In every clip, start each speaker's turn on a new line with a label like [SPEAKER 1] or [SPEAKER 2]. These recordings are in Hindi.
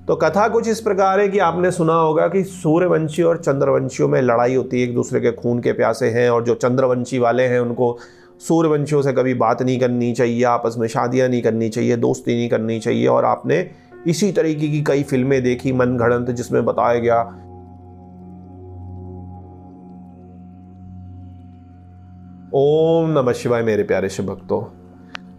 [SPEAKER 1] तो कथा कुछ इस प्रकार है कि आपने सुना होगा कि सूर्यवंशी और चंद्रवंशियों में लड़ाई होती है, एक दूसरे के खून के प्यासे हैं, और जो चंद्रवंशी वाले हैं उनको सूर्यवंशियों से कभी बात नहीं करनी चाहिए, आपस में शादियां नहीं करनी चाहिए, दोस्ती नहीं करनी चाहिए। और आपने इसी तरीके की कई फिल्में देखी मनगढ़ंत, जिसमें बताया गया। ओम नमः शिवाय। मेरे प्यारे शिव भक्तों,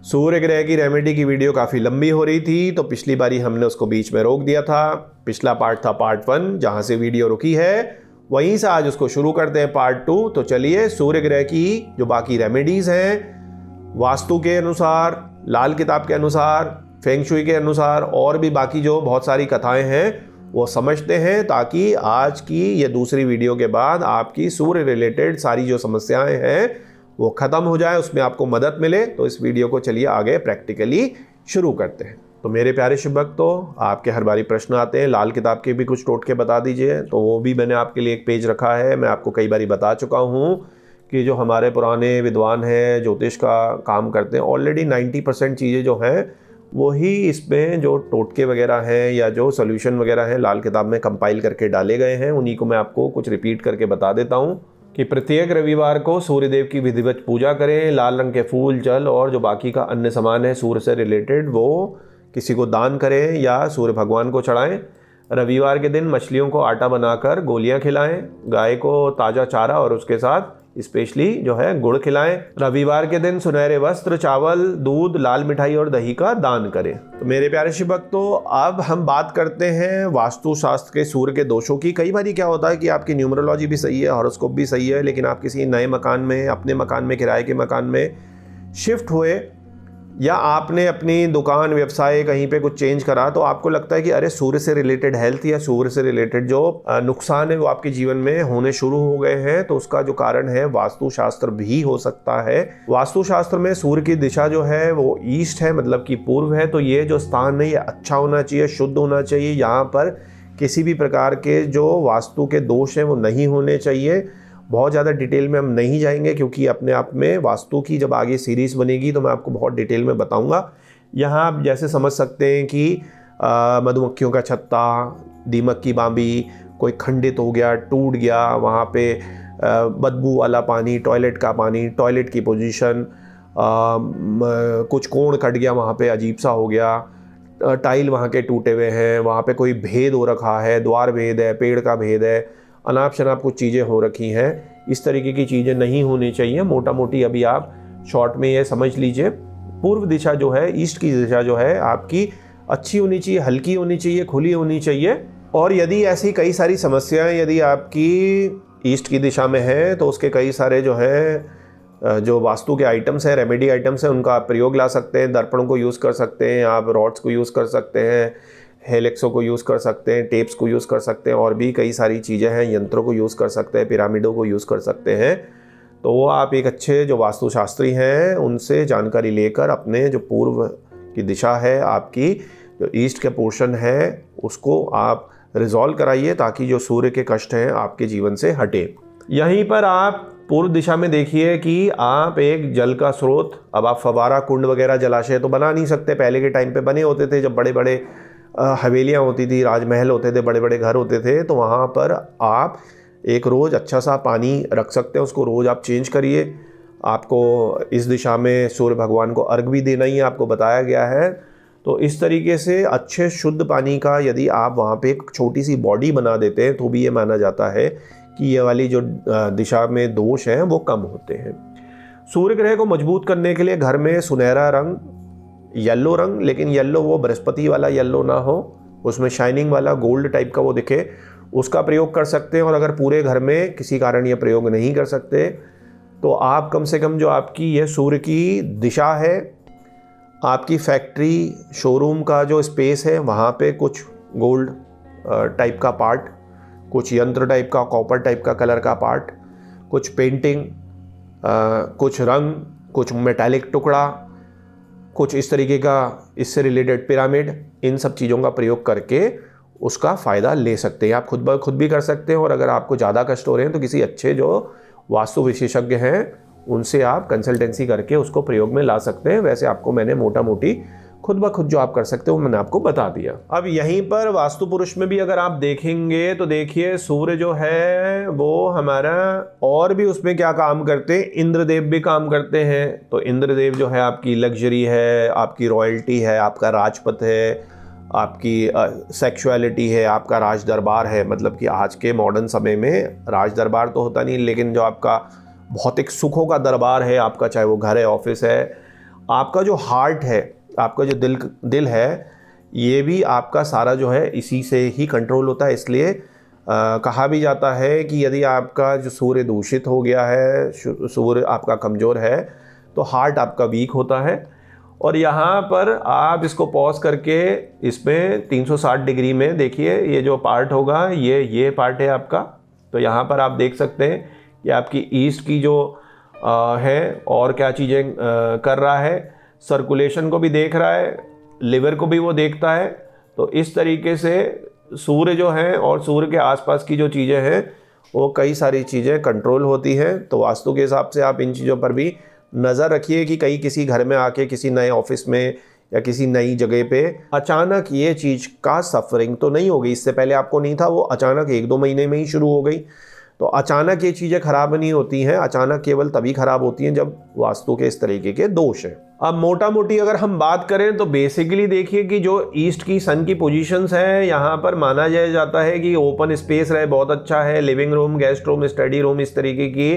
[SPEAKER 1] सूर्य ग्रह की रेमेडी की वीडियो काफ़ी लंबी हो रही थी, तो पिछली बारी हमने उसको बीच में रोक दिया था। पिछला पार्ट था पार्ट 1, जहां से वीडियो रुकी है वहीं से आज उसको शुरू करते हैं पार्ट 2। तो चलिए, सूर्य ग्रह की जो बाकी रेमेडीज़ हैं वास्तु के अनुसार, लाल किताब के अनुसार, फेंग शुई के अनुसार, और भी बाकी जो बहुत सारी कथाएं हैं वो समझते हैं, ताकि आज की ये दूसरी वीडियो के बाद आपकी सूर्य रिलेटेड सारी जो समस्याएं हैं वो ख़त्म हो जाए, उसमें आपको मदद मिले। तो इस वीडियो को चलिए आगे प्रैक्टिकली शुरू करते हैं। तो मेरे प्यारे शिव भक्तों, आपके हर बारी प्रश्न आते हैं, लाल किताब के भी कुछ टोटके बता दीजिए। तो वो भी मैंने आपके लिए एक पेज रखा है। मैं आपको कई बारी बता चुका हूँ कि जो हमारे पुराने विद्वान हैं, ज्योतिष का काम करते हैं, ऑलरेडी 90% चीज़ें जो हैं वही इसमें जो टोटके वगैरह हैं या जो सोल्यूशन वगैरह हैं लाल किताब में कंपाइल करके डाले गए हैं। उन्हीं को मैं आपको कुछ रिपीट करके बता देता हूँ कि प्रत्येक रविवार को सूर्यदेव की विधिवत पूजा करें। लाल रंग के फूल, जल और जो बाकी का अन्य सामान है सूर्य से रिलेटेड, वो किसी को दान करें या सूर्य भगवान को चढ़ाएं। रविवार के दिन मछलियों को आटा बनाकर गोलियां खिलाएं। गाय को ताज़ा चारा और उसके साथ स्पेशली जो है गुड़ खिलाएं। रविवार के दिन सुनहरे वस्त्र, चावल, दूध, लाल मिठाई और दही का दान करें। तो मेरे प्यारे शिव भक्तों, अब हम बात करते हैं वास्तु शास्त्र के सूर्य के दोषों की। कई बार क्या होता है कि आपकी न्यूमरोलॉजी भी सही है, हॉरोस्कोप भी सही है, लेकिन आप किसी नए मकान में, अपने मकान में, किराए के मकान में शिफ्ट हुए, या आपने अपनी दुकान, व्यवसाय कहीं पे कुछ चेंज करा, तो आपको लगता है कि अरे सूर्य से रिलेटेड हेल्थ या सूर्य से रिलेटेड जो नुकसान है वो आपके जीवन में होने शुरू हो गए हैं। तो उसका जो कारण है वास्तुशास्त्र भी हो सकता है। वास्तुशास्त्र में सूर्य की दिशा जो है वो ईस्ट है, मतलब कि पूर्व है। तो ये जो स्थान है ये अच्छा होना चाहिए, शुद्ध होना चाहिए। यहाँ पर किसी भी प्रकार के जो वास्तु के दोष हैं वो नहीं होने चाहिए। बहुत ज़्यादा डिटेल में हम नहीं जाएंगे, क्योंकि अपने आप में वास्तु की जब आगे सीरीज़ बनेगी तो मैं आपको बहुत डिटेल में बताऊंगा। यहाँ आप जैसे समझ सकते हैं कि मधुमक्खियों का छत्ता, दीमक की बांबी, कोई खंडित हो गया, टूट गया, वहाँ पे बदबू वाला पानी, टॉयलेट का पानी, टॉयलेट की पोजीशन, कुछ कोण कट गया, वहाँ पे अजीब सा हो गया, टाइल वहाँ के टूटे हुए हैं, वहाँ पे कोई भेद हो रखा है, द्वार भेद है, पेड़ का भेद है, अनाप शनाप कुछ चीज़ें हो रखी हैं, इस तरीके की चीज़ें नहीं होनी चाहिए। मोटा मोटी अभी आप शॉर्ट में ये समझ लीजिए, पूर्व दिशा जो है, ईस्ट की दिशा जो है आपकी अच्छी होनी चाहिए, हल्की होनी चाहिए, खुली होनी चाहिए। और यदि ऐसी कई सारी समस्याएं यदि आपकी ईस्ट की दिशा में है, तो उसके कई सारे जो है जो वास्तु के आइटम्स हैं, रेमेडी आइटम्स हैं, उनका आप प्रयोग ला सकते हैं। दर्पणों को यूज़ कर सकते हैं, आप रॉड्स को यूज़ कर सकते हैं, हेलेक्सों को यूज़ कर सकते हैं, टेप्स को यूज़ कर सकते हैं, और भी कई सारी चीज़ें हैं, यंत्रों को यूज़ कर सकते हैं, पिरामिडों को यूज़ कर सकते हैं। तो वो आप एक अच्छे जो वास्तुशास्त्री हैं उनसे जानकारी लेकर अपने जो पूर्व की दिशा है, आपकी जो ईस्ट का पोर्शन है, उसको आप रिजॉल्व कराइए, ताकि जो सूर्य के कष्ट हैं आपके जीवन से हटे। यहीं पर आप पूर्व दिशा में देखिए कि आप एक जल का स्रोत, अब आप फवारा, कुंड वगैरह, जलाशय तो बना नहीं सकते। पहले के टाइम पे बने होते थे, जब बड़े बड़े हवेलियाँ होती थी, राजमहल होते थे, बड़े बड़े घर होते थे, तो वहाँ पर आप एक रोज़ अच्छा सा पानी रख सकते हैं, उसको रोज़ आप चेंज करिए। आपको इस दिशा में सूर्य भगवान को अर्घ भी देना ही आपको बताया गया है। तो इस तरीके से अच्छे शुद्ध पानी का यदि आप वहाँ पे एक छोटी सी बॉडी बना देते हैं, तो भी ये माना जाता है कि ये वाली जो दिशा में दोष हैं वो कम होते हैं। सूर्य ग्रह को मजबूत करने के लिए घर में सुनहरा रंग, येलो रंग, लेकिन येलो वो बृहस्पति वाला येलो ना हो, उसमें शाइनिंग वाला गोल्ड टाइप का वो दिखे, उसका प्रयोग कर सकते हैं। और अगर पूरे घर में किसी कारण ये प्रयोग नहीं कर सकते, तो आप कम से कम जो आपकी ये सूर्य की दिशा है, आपकी फैक्ट्री, शोरूम का जो स्पेस है, वहाँ पे कुछ गोल्ड टाइप का पार्ट, कुछ यंत्र टाइप का, कॉपर टाइप का कलर का पार्ट, कुछ पेंटिंग, कुछ रंग, कुछ मेटालिक टुकड़ा, कुछ इस तरीके का इससे रिलेटेड पिरामिड, इन सब चीज़ों का प्रयोग करके उसका फ़ायदा ले सकते हैं। आप खुद भी कर सकते हैं। और अगर आपको ज़्यादा कष्ट हो रहे हैं तो किसी अच्छे जो वास्तु विशेषज्ञ हैं उनसे आप कंसल्टेंसी करके उसको प्रयोग में ला सकते हैं। वैसे आपको मैंने मोटा मोटी खुद ब खुद जो आप कर सकते हो मैंने आपको बता दिया। अब यहीं पर वास्तु पुरुष में भी अगर आप देखेंगे तो देखिए सूर्य जो है वो हमारा और भी उसमें क्या काम करते हैं, इंद्रदेव भी काम करते हैं। तो इंद्रदेव जो है आपकी लग्जरी है, आपकी रॉयल्टी है, आपका राजपथ है, आपकी सेक्सुअलिटी है, आपका राज दरबार है। मतलब कि आज के मॉडर्न समय में राज दरबार तो होता नहीं, लेकिन जो आपका भौतिक सुखों का दरबार है आपका, चाहे वो घर है, ऑफिस है, आपका जो हार्ट है, आपका जो दिल है, ये भी आपका सारा जो है इसी से ही कंट्रोल होता है। इसलिए कहा भी जाता है कि यदि आपका जो सूर्य दूषित हो गया है, सूर्य आपका कमज़ोर है, तो हार्ट आपका वीक होता है। और यहाँ पर आप इसको पॉज करके इसमें 360 डिग्री में देखिए, ये जो पार्ट होगा ये पार्ट है आपका। तो यहाँ पर आप देख सकते हैं कि आपकी ईस्ट की जो है और क्या चीज़ें कर रहा है, सर्कुलेशन को भी देख रहा है, लिवर को भी वो देखता है। तो इस तरीके से सूर्य जो है और सूर्य के आसपास की जो चीज़ें हैं वो कई सारी चीज़ें कंट्रोल होती हैं। तो वास्तु के हिसाब से आप इन चीज़ों पर भी नज़र रखिए कि कहीं किसी घर में आके, किसी नए ऑफिस में या किसी नई जगह पे अचानक ये चीज़ का सफरिंग तो नहीं हो गई। इससे पहले आपको नहीं था, वो अचानक 1-2 महीने में ही शुरू हो गई। तो अचानक ये चीज़ें खराब नहीं होती हैं, अचानक केवल तभी खराब होती हैं जब वास्तु के इस तरीके के दोष हैं। अब मोटा मोटी अगर हम बात करें तो बेसिकली देखिए कि जो ईस्ट की सन की पोजीशंस हैं, यहाँ पर माना जाता है कि ओपन स्पेस रहे, बहुत अच्छा है। Living room, guest room, study room, इस तरीके की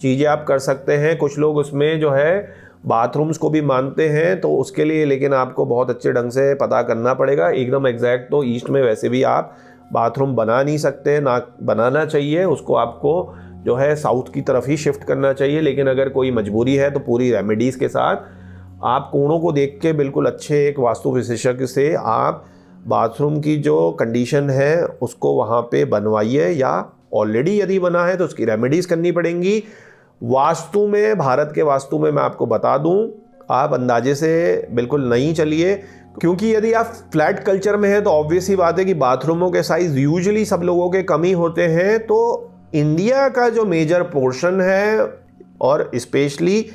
[SPEAKER 1] चीज़ें आप कर सकते हैं। कुछ लोग उसमें जो है बाथरूम्स को भी मानते हैं, तो उसके लिए लेकिन आपको बहुत अच्छे ढंग से पता करना पड़ेगा। एकदम एग्जैक्ट तो ईस्ट में वैसे भी आप बाथरूम बना नहीं सकते, ना बनाना चाहिए उसको, आपको जो है साउथ की तरफ ही शिफ्ट करना चाहिए। लेकिन अगर कोई मजबूरी है तो पूरी रेमेडीज़ के साथ आप कोणों को देख के बिल्कुल अच्छे एक वास्तु विशेषज्ञ से आप बाथरूम की जो कंडीशन है उसको वहाँ पे बनवाइए, या ऑलरेडी यदि बना है तो उसकी रेमेडीज़ करनी पड़ेंगी। वास्तु में, भारत के वास्तु में मैं आपको बता दूं, आप अंदाजे से बिल्कुल नहीं चलिए, क्योंकि यदि आप फ्लैट कल्चर में हैं तो ऑब्वियस ही बात है कि बाथरूमों के साइज़ यूजुअली सब लोगों के कम ही होते हैं। तो इंडिया का जो मेजर पोर्शन है और स्पेशली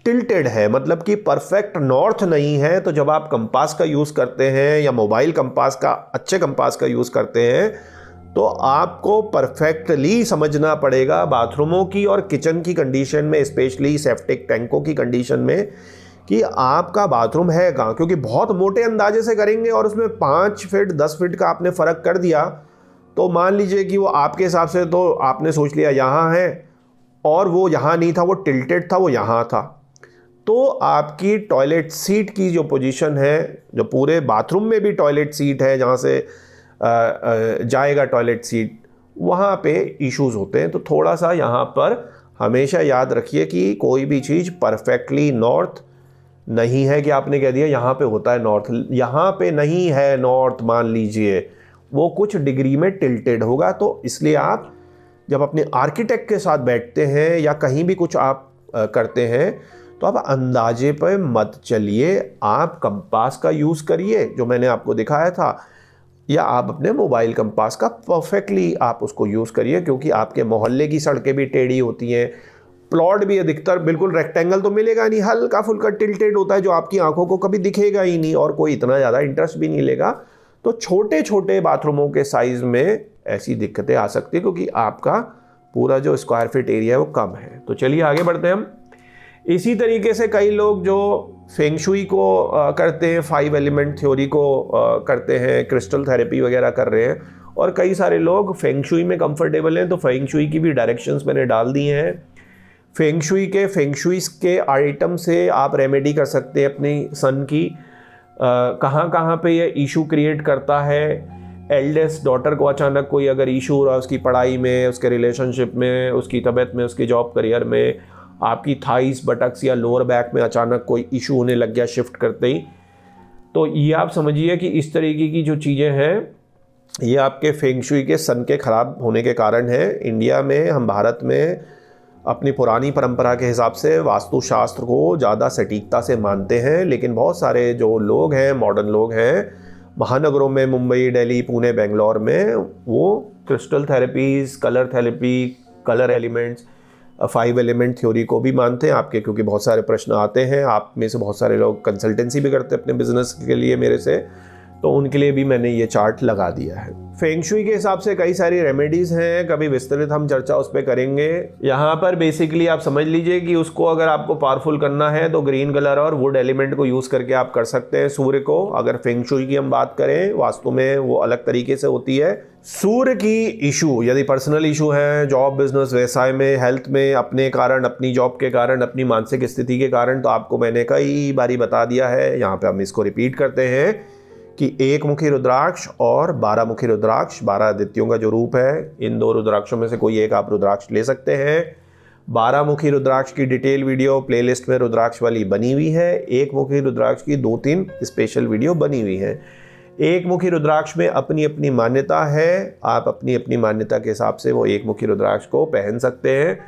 [SPEAKER 1] टिल्टेड है, मतलब कि परफेक्ट नॉर्थ नहीं है। तो जब आप कंपास का यूज़ करते हैं या मोबाइल कंपास का, अच्छे कंपास का यूज़ करते हैं, तो आपको परफेक्टली समझना पड़ेगा बाथरूमों की और किचन की कंडीशन में, स्पेशली सेप्टिक टैंकों की कंडीशन में, कि आपका बाथरूम है कहाँ। क्योंकि बहुत मोटे अंदाजे से करेंगे और उसमें 5 फीट 10 फीट का आपने फ़र्क कर दिया, तो मान लीजिए कि वो आपके हिसाब से तो आपने सोच लिया यहाँ है और वो यहाँ नहीं था, वो टिल्टेड था, वो यहाँ था। तो आपकी टॉयलेट सीट की जो पोजीशन है, जो पूरे बाथरूम में भी टॉयलेट सीट है जहाँ से जाएगा टॉयलेट सीट, वहाँ पे इश्यूज होते हैं। तो थोड़ा सा यहाँ पर हमेशा याद रखिए कि कोई भी चीज़ परफेक्टली नॉर्थ नहीं है कि आपने कह दिया यहाँ पे होता है नॉर्थ, यहाँ पे नहीं है नॉर्थ, मान लीजिए वो कुछ डिग्री में टिल्टेड होगा। तो इसलिए आप जब अपने आर्किटेक्ट के साथ बैठते हैं या कहीं भी कुछ आप करते हैं, तो आप अंदाजे पर मत चलिए, आप कंपास का यूज़ करिए जो मैंने आपको दिखाया था, या आप अपने मोबाइल कंपास का परफेक्टली आप उसको यूज़ करिए। क्योंकि आपके मोहल्ले की सड़कें भी टेढ़ी होती हैं, प्लॉट भी अधिकतर बिल्कुल रेक्टेंगल तो मिलेगा नहीं, हल्का फुल्का टिल्टेड होता है जो आपकी आंखों को कभी दिखेगा ही नहीं और कोई इतना ज़्यादा इंटरेस्ट भी नहीं लेगा। तो छोटे छोटे बाथरूमों के साइज़ में ऐसी दिक्कतें आ सकती है क्योंकि आपका पूरा जो स्क्वायर फीट एरिया है वो कम है। तो चलिए आगे बढ़ते हैं हम। इसी तरीके से कई लोग जो फेंग शुई को करते हैं, 5 एलिमेंट थ्योरी को करते हैं, क्रिस्टल थेरेपी वगैरह कर रहे हैं, और कई सारे लोग फेंग शुई में कंफर्टेबल हैं। तो फेंग शुई की भी डायरेक्शंस मैंने डाल दी हैं। फेंग शुई के आइटम से आप रेमेडी कर सकते हैं अपनी सन की, कहाँ कहाँ पे ये इशू क्रिएट करता है। एल्डेस्ट डॉटर को अचानक कोई अगर इशू हो रहा है उसकी पढ़ाई में, उसके रिलेशनशिप में, उसकी तबीयत में, उसकी जॉब करियर में, आपकी थाइस, बटक्स या लोअर बैक में अचानक कोई इशू होने लग गया शिफ्ट करते ही, तो ये आप समझिए कि इस तरीके की जो चीज़ें हैं ये आपके फेंग शुई के सन के ख़राब होने के कारण है। इंडिया में, हम भारत में अपनी पुरानी परंपरा के हिसाब से वास्तुशास्त्र को ज़्यादा सटीकता से मानते हैं, लेकिन बहुत सारे जो लोग हैं, मॉडर्न लोग हैं महानगरों में, मुंबई, दिल्ली, पुणे, बेंगलोर में, वो crystal therapies, colour therapy, colour elements, 5 element theory को भी मानते हैं आपके, क्योंकि बहुत सारे प्रश्न आते हैं, आप में से बहुत सारे लोग कंसल्टेंसी भी करते हैं अपने बिजनेस के लिए मेरे से, तो उनके लिए भी मैंने ये चार्ट लगा दिया है। फेंग शुई के हिसाब से कई सारी रेमेडीज़ हैं, कभी विस्तृत हम चर्चा उस पर करेंगे। यहाँ पर बेसिकली आप समझ लीजिए कि उसको अगर आपको पावरफुल करना है तो ग्रीन कलर और वुड एलिमेंट को यूज़ करके आप कर सकते हैं सूर्य को। अगर फेंग शुई की हम बात करें, वास्तु में वो अलग तरीके से होती है। सूर्य की इशू यदि पर्सनल इशू है, जॉब, बिजनेस, व्यवसाय में, हेल्थ में, अपने कारण, अपनी जॉब के कारण, अपनी मानसिक स्थिति के कारण, तो आपको मैंने कई बारी बता दिया है, यहाँ पे हम इसको रिपीट करते हैं कि 1 मुखी रुद्राक्ष और 12 मुखी रुद्राक्ष, 12 आदित्यों का जो रूप है, इन 2 रुद्राक्षों में से कोई एक आप रुद्राक्ष ले सकते हैं। 12 मुखी रुद्राक्ष की डिटेल वीडियो प्लेलिस्ट में रुद्राक्ष वाली बनी हुई है। 1 मुखी रुद्राक्ष की 2-3 स्पेशल वीडियो बनी हुई है। 1 मुखी रुद्राक्ष में अपनी अपनी मान्यता है, आप अपनी अपनी मान्यता के हिसाब से वो 1 मुखी रुद्राक्ष को पहन सकते हैं,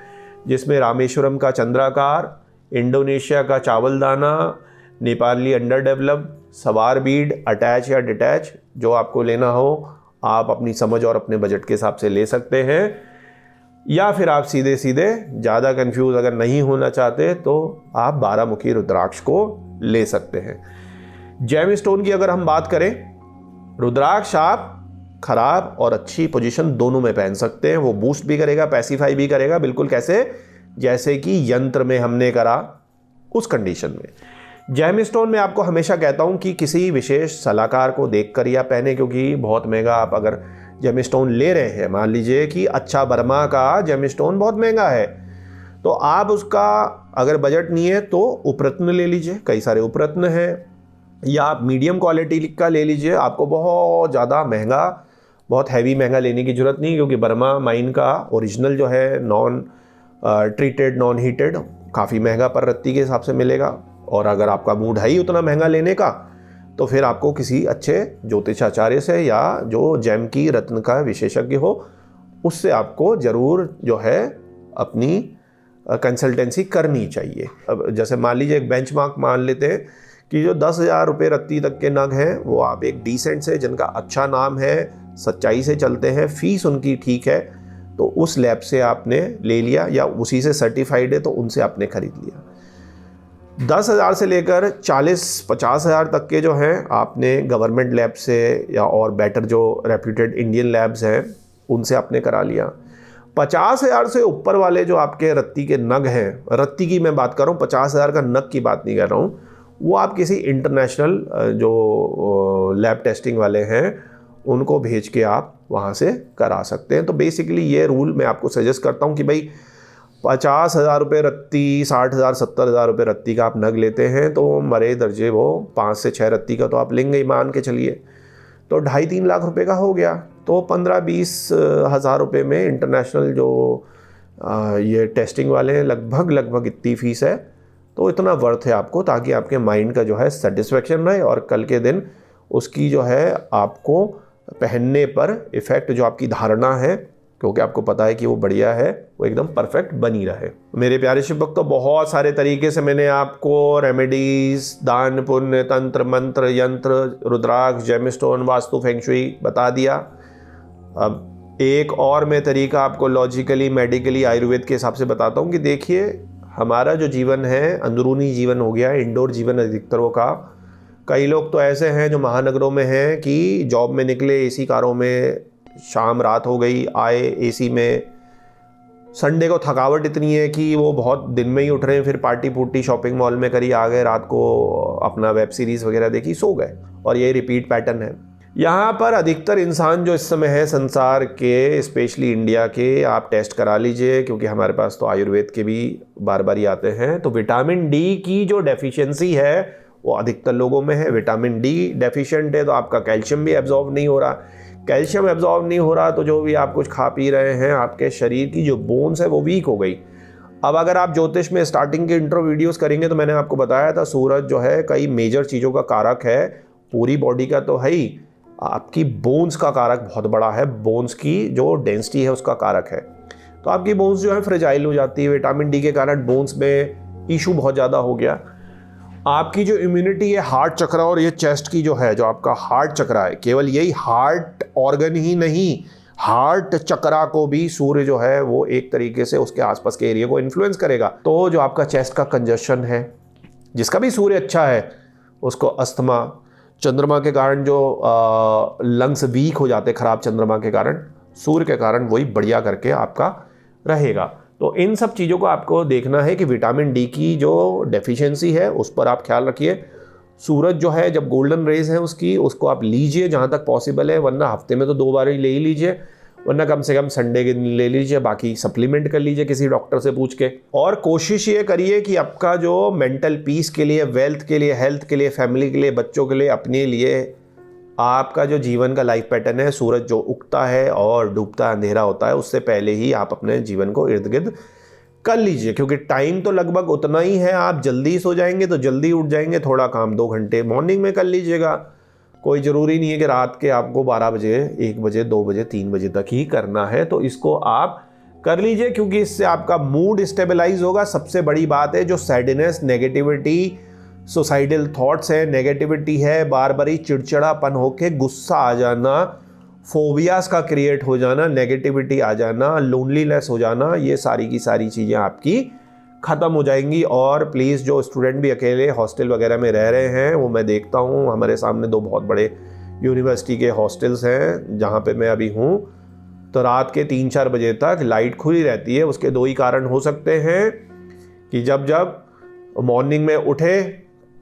[SPEAKER 1] जिसमें रामेश्वरम का चंद्राकार, इंडोनेशिया का चावल दाना, नेपाली अंडर डेवलप, सवार बीड, अटैच या डिटैच, जो आपको लेना हो आप अपनी समझ और अपने बजट के हिसाब से ले सकते हैं। या फिर आप सीधे सीधे, ज़्यादा कंफ्यूज अगर नहीं होना चाहते, तो आप 12 मुखी रुद्राक्ष को ले सकते हैं। जेम स्टोन की अगर हम बात करें, रुद्राक्ष आप खराब और अच्छी पोजीशन दोनों में पहन सकते हैं। वो बूस्ट भी करेगा, पैसिफाई भी करेगा, बिल्कुल कैसे, जैसे कि यंत्र में हमने करा उस कंडीशन में। जेम स्टोन में आपको हमेशा कहता हूं कि किसी विशेष सलाहकार को देखकर या पहने, क्योंकि बहुत महंगा आप अगर जेम स्टोन ले रहे हैं, मान लीजिए कि अच्छा बर्मा का जेम स्टोन बहुत महंगा है, तो आप उसका अगर बजट नहीं है तो उपरत्न ले लीजिए, कई सारे उपरत्न हैं, या आप मीडियम क्वालिटी का ले लीजिए। आपको बहुत ज़्यादा महंगा, बहुत हैवी महंगा लेने की जरूरत नहीं, क्योंकि बर्मा माइन का ओरिजिनल जो है नॉन ट्रीटेड, नॉन हीटेड, काफ़ी महंगा पर रत्ती के हिसाब से मिलेगा। और अगर आपका मूड है ही उतना महंगा लेने का, तो फिर आपको किसी अच्छे ज्योतिषाचार्य से या जो जेम की रत्न का विशेषज्ञ हो, उससे आपको ज़रूर जो है अपनी कंसल्टेंसी करनी चाहिए। अब जैसे मान लीजिए एक बेंचमार्क मान लेते हैं कि जो 10,000 रुपये रत्ती तक के नग हैं, वो आप एक डिसेंट से, जिनका अच्छा नाम है, सच्चाई से चलते हैं, फीस उनकी ठीक है, तो उस लैब से आपने ले लिया, या उसी से सर्टिफाइड है तो उनसे आपने खरीद लिया। 10,000 से लेकर 40-50,000 तक के जो हैं आपने गवर्नमेंट लैब से या और बेटर जो रेप्यूटेड इंडियन लैब्स हैं उनसे आपने करा लिया। 50,000 से ऊपर वाले जो आपके रत्ती के नग हैं, रत्ती की मैं बात कर रहा हूँ, 50,000 का नग की बात नहीं कर रहा हूँ, वो आप किसी इंटरनेशनल जो लैब टेस्टिंग वाले हैं उनको भेज के आप वहाँ से करा सकते हैं। तो बेसिकली ये रूल मैं आपको सजेस्ट करता हूँ कि भाई 50,000 रुपये रत्ती, 60,000, 70,000 रुपये रत्ती का आप नग लेते हैं, तो मरे दर्जे वो 5 से 6 रत्ती का तो आप लेंगे ही, मान के चलिए, तो 2.5-3 लाख रुपए का हो गया। तो 15-20 हज़ार रुपये में इंटरनेशनल जो ये टेस्टिंग वाले हैं, लगभग इतनी फीस है, तो इतना वर्थ है आपको, ताकि आपके माइंड का जो है सेटिस्फेक्शन रहे, और कल के दिन उसकी जो है आपको पहनने पर इफ़ेक्ट, जो आपकी धारणा है, क्योंकि आपको पता है कि वो बढ़िया है, वो एकदम परफेक्ट बनी रहे। मेरे प्यारे शिव भक्तों, बहुत सारे तरीके से मैंने आपको रेमेडीज, दान पुण्य, तंत्र मंत्र, यंत्र, रुद्राक्ष, जेमस्टोन, वास्तु, फेंग शुई बता दिया। अब एक और मैं तरीका आपको लॉजिकली, मेडिकली, आयुर्वेद के हिसाब से बताता हूँ कि देखिए, हमारा जो जीवन है अंदरूनी जीवन हो गया, इंडोर जीवन अधिकतरों का। कई लोग तो ऐसे हैं जो महानगरों में हैं कि जॉब में निकले एसी कारों में, शाम रात हो गई, आए एसी में, संडे को थकावट इतनी है कि वो बहुत दिन में ही उठ रहे हैं, फिर पार्टी पुर्टी शॉपिंग मॉल में करी, आ गए, रात को अपना वेब सीरीज़ वगैरह देखी, सो गए, और ये रिपीट पैटर्न है। यहाँ पर अधिकतर इंसान जो इस समय है संसार के, स्पेशली इंडिया के, आप टेस्ट करा लीजिए, क्योंकि हमारे पास तो आयुर्वेद के भी बार बार ही आते हैं, तो विटामिन डी की जो डेफिशिएंसी है वो अधिकतर लोगों में है। विटामिन डी डेफिशिएंट है तो आपका कैल्शियम भी एब्जॉर्ब नहीं हो रहा। कैल्शियम एब्जॉर्ब नहीं हो रहा तो जो भी आप कुछ खा पी रहे हैं, आपके शरीर की जो बोन्स है वो वीक हो गई। अब अगर आप ज्योतिष में स्टार्टिंग के इंट्रो वीडियोस करेंगे तो मैंने आपको बताया था, सूरज जो है कई मेजर चीज़ों का कारक है, पूरी बॉडी का तो है ही, आपकी बोन्स का कारक बहुत बड़ा है, बोन्स की जो डेंसिटी है उसका कारक है। तो आपकी बोन्स जो है फ्रेजाइल हो जाती है, विटामिन डी के कारण बोन्स में इशू बहुत ज़्यादा हो गया। आपकी जो इम्यूनिटी है, हार्ट चक्रा और ये चेस्ट की जो है, जो आपका हार्ट चक्रा है, केवल यही हार्ट ऑर्गन ही नहीं, हार्ट चक्रा को भी सूर्य जो है वो एक तरीके से उसके आसपास के एरिया को इन्फ्लुएंस करेगा। तो जो आपका चेस्ट का कंजशन है, जिसका भी सूर्य अच्छा है उसको अस्थमा, चंद्रमा के कारण जो लंग्स वीक हो जाते खराब चंद्रमा के कारण, सूर्य के कारण वही बढ़िया करके आपका रहेगा। तो इन सब चीज़ों को आपको देखना है कि विटामिन डी की जो डेफिशिएंसी है उस पर आप ख्याल रखिए। सूरज जो है जब गोल्डन रेज है उसको आप लीजिए जहाँ तक पॉसिबल है, वरना हफ्ते में तो 2 बार ही ले ही लीजिए, वरना कम से कम संडे के दिन ले लीजिए, बाकी सप्लीमेंट कर लीजिए किसी डॉक्टर से पूछ के। और कोशिश ये करिए कि आपका जो मेंटल पीस के लिए, वेल्थ के लिए, हेल्थ के लिए, फैमिली के लिए, बच्चों के लिए, अपने लिए आपका जो जीवन का लाइफ पैटर्न है, सूरज जो उगता है और डूबता अंधेरा होता है उससे पहले ही आप अपने जीवन को इर्द गिर्द कर लीजिए, क्योंकि टाइम तो लगभग उतना ही है। आप जल्दी सो जाएंगे तो जल्दी उठ जाएंगे, थोड़ा काम 2 घंटे मॉर्निंग में कर लीजिएगा। कोई ज़रूरी नहीं है कि रात के आपको 12 बजे, 1 बजे, 2 बजे, 3 बजे तक ही करना है, तो इसको आप कर लीजिए, क्योंकि इससे आपका मूड स्टेबलाइज होगा। सबसे बड़ी बात है जो सैडनेस, नेगेटिविटी, सुसाइडल थॉट्स है, नेगेटिविटी है, बार बारी चिड़चिड़ापन होके गुस्सा आ जाना, फोबियास का क्रिएट हो जाना, नेगेटिविटी आ जाना, लोनलीनेस हो जाना, ये सारी की सारी चीज़ें आपकी ख़त्म हो जाएंगी। और प्लीज़ जो स्टूडेंट भी अकेले हॉस्टल वगैरह में रह रहे हैं, वो मैं देखता हूँ हमारे सामने 2 बहुत बड़े यूनिवर्सिटी के हॉस्टल्स हैं जहाँ पे मैं अभी हूँ, तो रात के 3-4 बजे तक लाइट खुली रहती है। उसके 2 ही कारण हो सकते हैं कि जब मॉर्निंग में उठे,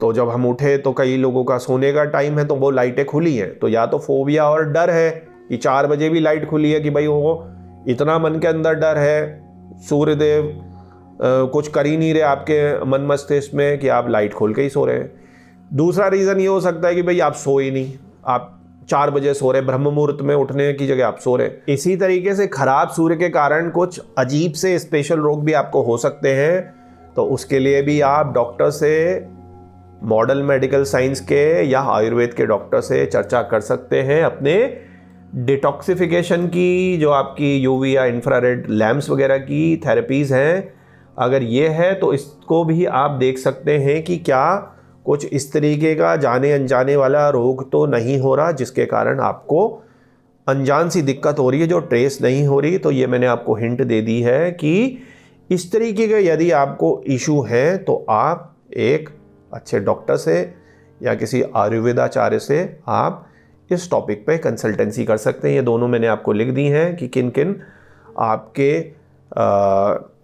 [SPEAKER 1] तो जब हम उठे तो कई लोगों का सोने का टाइम है तो वो लाइटें खुली हैं, तो या तो फोबिया और डर है कि 4 बजे भी लाइट खुली है, कि भाई वो इतना मन के अंदर डर है, सूर्यदेव कुछ कर ही नहीं रहे आपके मन मस्तिष्क में कि आप लाइट खोल के ही सो रहे हैं। दूसरा रीज़न ये हो सकता है कि भाई आप सो ही नहीं, आप 4 बजे सो रहे, ब्रह्म मुहूर्त में उठने की जगह आप सो रहे। इसी तरीके से खराब सूर्य के कारण कुछ अजीब से स्पेशल रोग भी आपको हो सकते हैं, तो उसके लिए भी आप डॉक्टर से, मॉडर्न मेडिकल साइंस के या आयुर्वेद के डॉक्टर से चर्चा कर सकते हैं। अपने डिटॉक्सिफिकेशन की जो आपकी यूवी या इंफ्रारेड लैम्प्स वगैरह की थेरेपीज़ हैं, अगर ये है तो इसको भी आप देख सकते हैं कि क्या कुछ इस तरीके का जाने अनजाने वाला रोग तो नहीं हो रहा जिसके कारण आपको अनजान सी दिक्कत हो रही है जो ट्रेस नहीं हो रही। तो ये मैंने आपको हिंट दे दी है कि इस तरीके का यदि आपको इशू है तो आप एक अच्छे डॉक्टर से या किसी आयुर्वेदाचार्य से आप इस टॉपिक पे कंसल्टेंसी कर सकते हैं। ये दोनों मैंने आपको लिख दी हैं कि किन किन आपके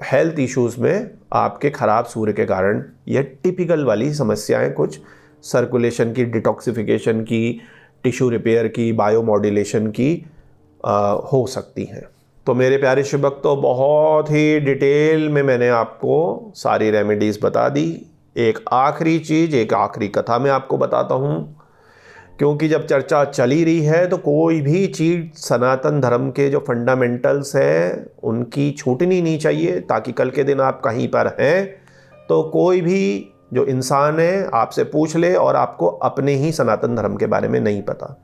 [SPEAKER 1] हेल्थ इश्यूज़ में आपके ख़राब सूर्य के कारण ये टिपिकल वाली समस्याएं, कुछ सर्कुलेशन की, डिटॉक्सिफिकेशन की, टिश्यू रिपेयर की, बायोमॉड्यूलेशन की हो सकती हैं। तो मेरे प्यारे शिव भक्तों, बहुत ही डिटेल में मैंने आपको सारी रेमेडीज़ बता दी। एक आखिरी चीज़, एक आखिरी कथा मैं आपको बताता हूँ, क्योंकि जब चर्चा चली रही है तो कोई भी चीज़ सनातन धर्म के जो फंडामेंटल्स हैं उनकी छूटनी नहीं चाहिए, ताकि कल के दिन आप कहीं पर हैं तो कोई भी जो इंसान है आपसे पूछ ले और आपको अपने ही सनातन धर्म के बारे में नहीं पता।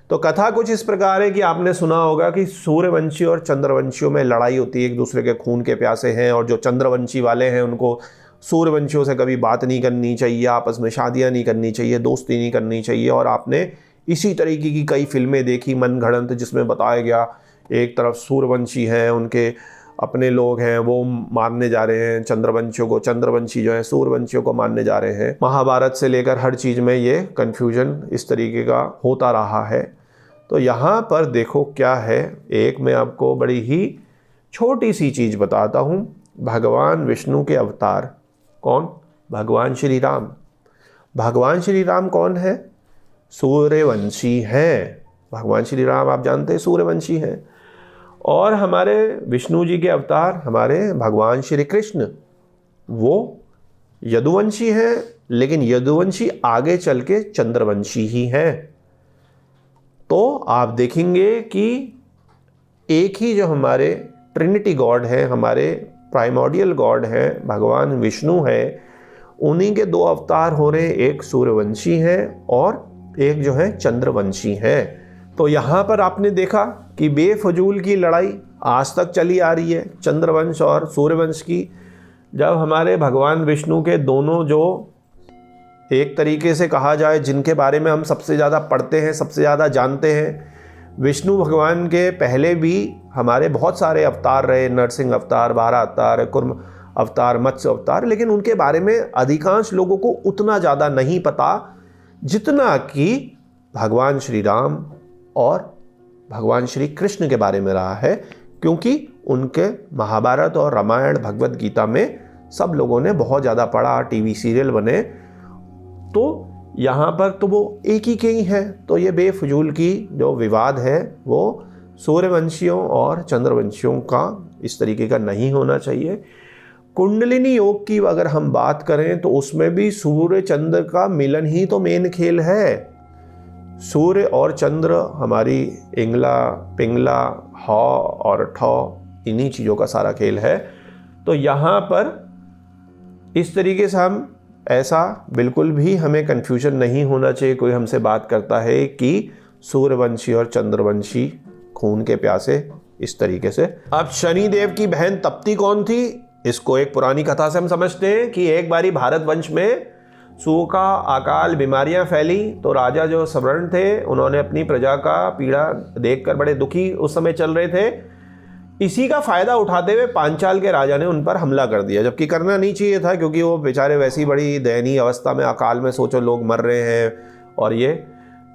[SPEAKER 1] तो कथा कुछ इस प्रकार है कि आपने सुना होगा कि सूर्यवंशी और चंद्रवंशियों में लड़ाई होती है, एक दूसरे के खून के प्यासे हैं, और जो चंद्रवंशी वाले हैं उनको सूर्यवंशियों से कभी बात नहीं करनी चाहिए, आपस में शादियां नहीं करनी चाहिए, दोस्ती नहीं करनी चाहिए। और आपने इसी तरीके की कई फिल्में देखी मनगढ़ंत, जिसमें बताया गया एक तरफ सूर्यवंशी हैं, उनके अपने लोग हैं, वो मारने जा रहे हैं चंद्रवंशियों को, चंद्रवंशी जो है सूर्यवंशियों को मारने जा रहे हैं। महाभारत से लेकर हर चीज़ में ये कन्फ्यूजन इस तरीके का होता रहा है। तो यहाँ पर देखो क्या है, एक मैं आपको बड़ी ही छोटी सी चीज़ बताता हूँ। भगवान विष्णु के अवतार कौन? भगवान श्री राम। भगवान श्री राम कौन है? सूर्यवंशी हैं। भगवान श्री राम आप जानते हैं सूर्यवंशी हैं। और हमारे विष्णु जी के अवतार हमारे भगवान श्री कृष्ण, वो यदुवंशी हैं, लेकिन यदुवंशी आगे चल के चंद्रवंशी ही हैं। तो आप देखेंगे कि एक ही जो हमारे ट्रिनिटी गॉड है, हमारे प्राइमोर्डियल गॉड है, भगवान विष्णु है, उन्हीं के 2 अवतार हो रहे, एक सूर्यवंशी है और एक जो है चंद्रवंशी है। तो यहाँ पर आपने देखा कि बेफजूल की लड़ाई आज तक चली आ रही है चंद्रवंश और सूर्यवंश की, जब हमारे भगवान विष्णु के दोनों जो एक तरीके से कहा जाए जिनके बारे में हम सबसे ज़्यादा पढ़ते हैं, सबसे ज़्यादा जानते हैं, विष्णु भगवान के पहले भी हमारे बहुत सारे अवतार रहे, नरसिंह अवतार, बारह अवतार, कुर्म अवतार, मत्स्य अवतार, लेकिन उनके बारे में अधिकांश लोगों को उतना ज़्यादा नहीं पता जितना कि भगवान श्री राम और भगवान श्री कृष्ण के बारे में रहा है, क्योंकि उनके महाभारत और रामायण भगवत गीता में सब लोगों ने बहुत ज़्यादा पढ़ा, टीवी सीरियल बने, तो यहाँ पर तो वो एक ही के ही हैं। तो ये बेफजूल की जो विवाद है वो सूर्यवंशियों और चंद्रवंशियों का इस तरीके का नहीं होना चाहिए। कुंडलिनी योग की अगर हम बात करें तो उसमें भी सूर्य चंद्र का मिलन ही तो मेन खेल है। सूर्य और चंद्र हमारी इंगला पिंगला हौ और ठौ इन्हीं चीज़ों का सारा खेल है। तो यहाँ पर इस तरीके से हम ऐसा बिल्कुल भी हमें कन्फ्यूजन नहीं होना चाहिए। कोई हमसे बात करता है कि सूर्यवंशी और चंद्रवंशी खून के प्यासे इस तरीके से। अब शनि देव की बहन तप्ती कौन थी, इसको एक पुरानी कथा से हम समझते हैं कि एक बारी भारत वंश में सूखा, अकाल, बीमारियां फैली, तो राजा जो सवर्ण थे उन्होंने अपनी प्रजा का पीड़ा देखकर बड़े दुखी उस समय चल रहे थे। इसी का फायदा उठाते हुए पांचाल के राजा ने उन पर हमला कर दिया, जबकि करना नहीं चाहिए था, क्योंकि वो बेचारे वैसी बड़ी दयनीय अवस्था में, अकाल में, सोचो लोग मर रहे हैं, और ये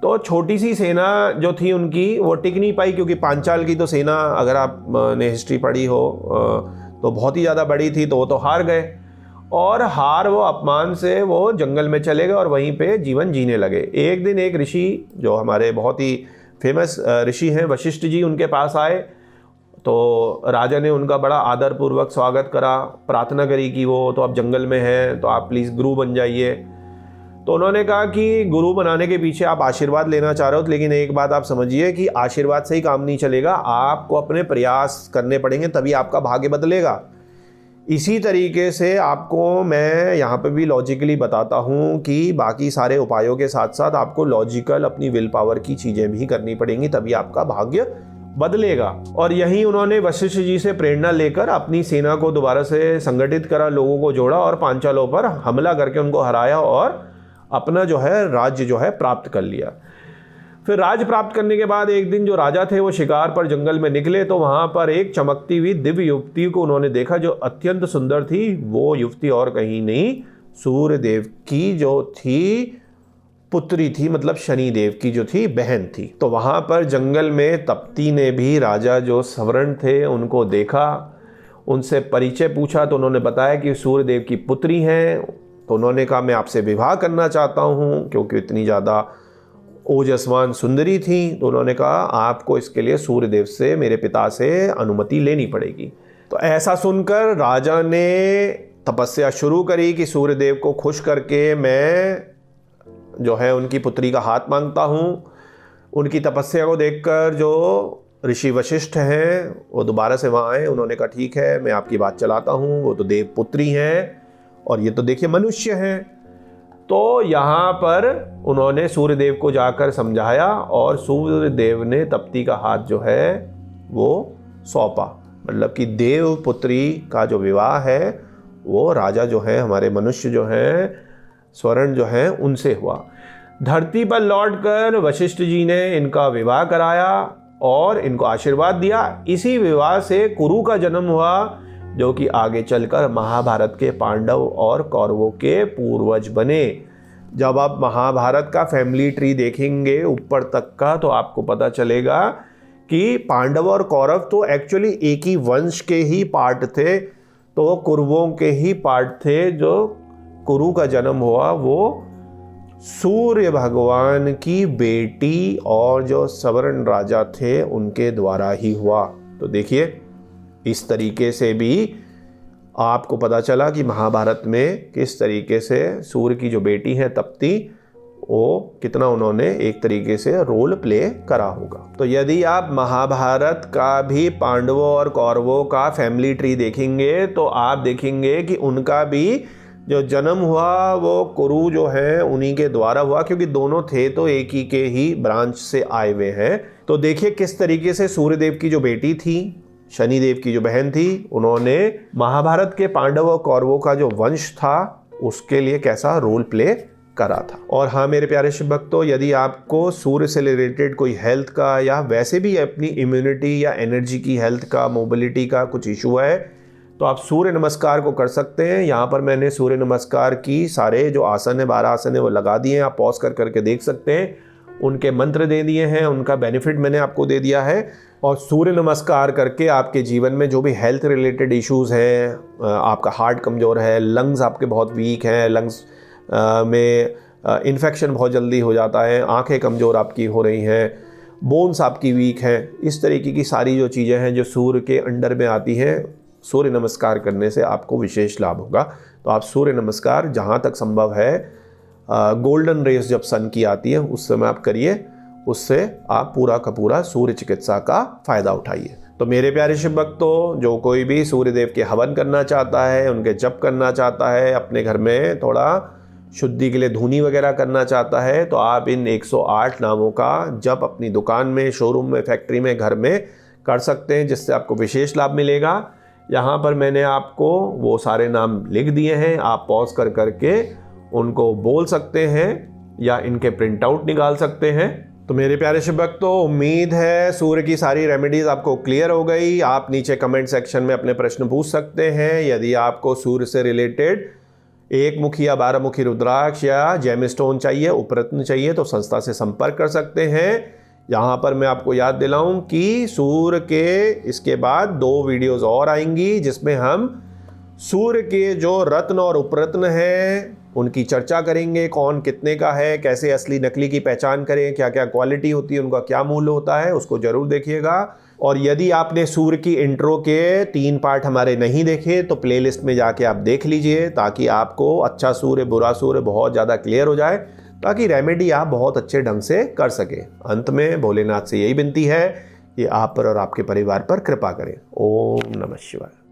[SPEAKER 1] तो छोटी सी सेना जो थी उनकी वो टिक नहीं पाई, क्योंकि पांचाल की तो सेना अगर आपने हिस्ट्री पढ़ी हो तो बहुत ही ज़्यादा बड़ी थी, तो वो तो हार गए, और हार वो अपमान से वो जंगल में चले गए और वहीं पे जीवन जीने लगे। एक दिन एक ऋषि जो हमारे बहुत ही फेमस ऋषि हैं वशिष्ठ जी, उनके पास आए, तो राजा ने उनका बड़ा आदरपूर्वक स्वागत करा, प्रार्थना करी कि वो तो अब जंगल में हैं तो आप प्लीज़ गुरु बन जाइए। तो उन्होंने कहा कि गुरु बनाने के पीछे आप आशीर्वाद लेना चाह रहे हो, लेकिन एक बात आप समझिए कि आशीर्वाद से ही काम नहीं चलेगा, आपको अपने प्रयास करने पड़ेंगे, तभी आपका भाग्य बदलेगा। इसी तरीके से आपको मैं यहाँ पे भी लॉजिकली बताता हूँ कि बाकी सारे उपायों के साथ साथ आपको लॉजिकल अपनी विल पावर की चीज़ें भी करनी पड़ेंगी, तभी आपका भाग्य बदलेगा। और यही उन्होंने वशिष्ठ जी से प्रेरणा लेकर अपनी सेना को दोबारा से संगठित करा, लोगों को जोड़ा और पांचालों पर हमला करके उनको हराया और अपना जो है राज्य जो है प्राप्त कर लिया। फिर राज्य प्राप्त करने के बाद एक दिन जो राजा थे वो शिकार पर जंगल में निकले, तो वहाँ पर एक चमकती हुई दिव्य युवती को उन्होंने देखा जो अत्यंत सुंदर थी। वो युवती और कहीं नहीं, सूर्य देव की जो थी पुत्री थी, मतलब शनि देव की जो थी बहन थी। तो वहाँ पर जंगल में तप्ती ने भी राजा जो सवर्ण थे उनको देखा, उनसे परिचय पूछा, तो उन्होंने बताया कि सूर्य देव की पुत्री हैं। तो उन्होंने कहा मैं आपसे विवाह करना चाहता हूँ, क्योंकि इतनी ज़्यादा ओजस्वान सुंदरी थी। तो उन्होंने कहा आपको इसके लिए सूर्य देव से, मेरे पिता से अनुमति लेनी पड़ेगी। तो ऐसा सुनकर राजा ने तपस्या शुरू करी कि सूर्य देव को खुश करके मैं जो है उनकी पुत्री का हाथ मांगता हूँ। उनकी तपस्या को देखकर जो ऋषि वशिष्ठ हैं वो दोबारा से वहाँ आए, उन्होंने कहा ठीक है मैं आपकी बात चलाता हूँ, वो तो देव पुत्री हैं और ये तो देखिए मनुष्य हैं। तो यहाँ पर उन्होंने सूर्य देव को जाकर समझाया और सूर्य देव ने तप्ती का हाथ जो है वो सौंपा, मतलब कि देव पुत्री का जो विवाह है वो राजा जो है, हमारे मनुष्य जो हैं, स्वर्ण जो हैं, उनसे हुआ। धरती पर लौटकर वशिष्ठ जी ने इनका विवाह कराया और इनको आशीर्वाद दिया। इसी विवाह से कुरु का जन्म हुआ, जो कि आगे चलकर महाभारत के पांडव और कौरवों के पूर्वज बने। जब आप महाभारत का फैमिली ट्री देखेंगे ऊपर तक का, तो आपको पता चलेगा कि पांडव और कौरव तो एक्चुअली एक ही वंश के ही पार्ट थे, तो कुरुओं के ही पार्ट थे। जो कुरु का जन्म हुआ वो सूर्य भगवान की बेटी और जो सवर्ण राजा थे उनके द्वारा ही हुआ। तो देखिए इस तरीके से भी आपको पता चला कि महाभारत में किस तरीके से सूर्य की जो बेटी है तप्ती, वो कितना उन्होंने एक तरीके से रोल प्ले करा होगा। तो यदि आप महाभारत का भी पांडवों और कौरवों का फैमिली ट्री देखेंगे तो आप देखेंगे कि उनका भी जो जन्म हुआ वो कुरु जो है उन्हीं के द्वारा हुआ, क्योंकि दोनों थे तो एक ही के ही ब्रांच से आए हुए हैं। तो देखिए किस तरीके से सूर्यदेव की जो बेटी थी, शनिदेव की जो बहन थी, उन्होंने महाभारत के पांडव और कौरवों का जो वंश था उसके लिए कैसा रोल प्ले करा था। और हाँ मेरे प्यारे शिव भक्तों, यदि आपको सूर्य से रिलेटेड कोई हेल्थ का या वैसे भी अपनी इम्यूनिटी या एनर्जी की हेल्थ का, मोबिलिटी का कुछ इशू है, तो आप सूर्य नमस्कार को कर सकते हैं। यहाँ पर मैंने सूर्य नमस्कार की सारे जो आसन है, 12 आसन है, वो लगा दिए हैं। आप पॉज कर करके देख सकते हैं, उनके मंत्र दे दिए हैं, उनका बेनिफिट मैंने आपको दे दिया है। और सूर्य नमस्कार करके आपके जीवन में जो भी हेल्थ रिलेटेड इश्यूज़ हैं, आपका हार्ट कमज़ोर है, लंग्स आपके बहुत वीक हैं, लंग्स में इन्फेक्शन बहुत जल्दी हो जाता है, आंखें कमज़ोर आपकी हो रही हैं, बोन्स आपकी वीक हैं, इस तरीके की सारी जो चीज़ें हैं जो सूर्य के अंडर में आती हैं, सूर्य नमस्कार करने से आपको विशेष लाभ होगा। तो आप सूर्य नमस्कार जहाँ तक संभव है गोल्डन रेस जब सन की आती है उस समय आप करिए, उससे आप पूरा का पूरा सूर्य चिकित्सा का फ़ायदा उठाइए। तो मेरे प्यारे शिव भक्तों, जो कोई भी सूर्य देव के हवन करना चाहता है, उनके जप करना चाहता है, अपने घर में थोड़ा शुद्धि के लिए धूनी वगैरह करना चाहता है, तो आप इन 108 नामों का जप अपनी दुकान में, शोरूम में, फैक्ट्री में, घर में कर सकते हैं, जिससे आपको विशेष लाभ मिलेगा। यहाँ पर मैंने आपको वो सारे नाम लिख दिए हैं, आप पॉज कर करके उनको बोल सकते हैं या इनके प्रिंट आउट निकाल सकते हैं। तो मेरे प्यारे शिव भक्तों, उम्मीद है सूर्य की सारी रेमेडीज़ आपको क्लियर हो गई। आप नीचे कमेंट सेक्शन में अपने प्रश्न पूछ सकते हैं। यदि आपको सूर्य से रिलेटेड 1 मुखी या 12 मुखी रुद्राक्ष या जेमस्टोन चाहिए, उपरत्न चाहिए, तो संस्था से संपर्क कर सकते हैं। यहाँ पर मैं आपको याद दिलाऊं कि सूर्य के इसके बाद 2 वीडियोस और आएंगी, जिसमें हम सूर्य के जो रत्न और उपरत्न हैं उनकी चर्चा करेंगे। कौन कितने का है, कैसे असली नकली की पहचान करें, क्या क्या क्वालिटी होती है, उनका क्या मूल्य होता है, उसको जरूर देखिएगा। और यदि आपने सूर्य की इंट्रो के 3 पार्ट हमारे नहीं देखे तो प्लेलिस्ट में जाके आप देख लीजिए, ताकि आपको अच्छा सूर्य, बुरा सूर्य बहुत ज़्यादा क्लियर हो जाए, ताकि रेमेडी आप बहुत अच्छे ढंग से कर सकें। अंत में भोलेनाथ से यही विनती है कि आप पर और आपके परिवार पर कृपा करें। ओम नमः शिवाय।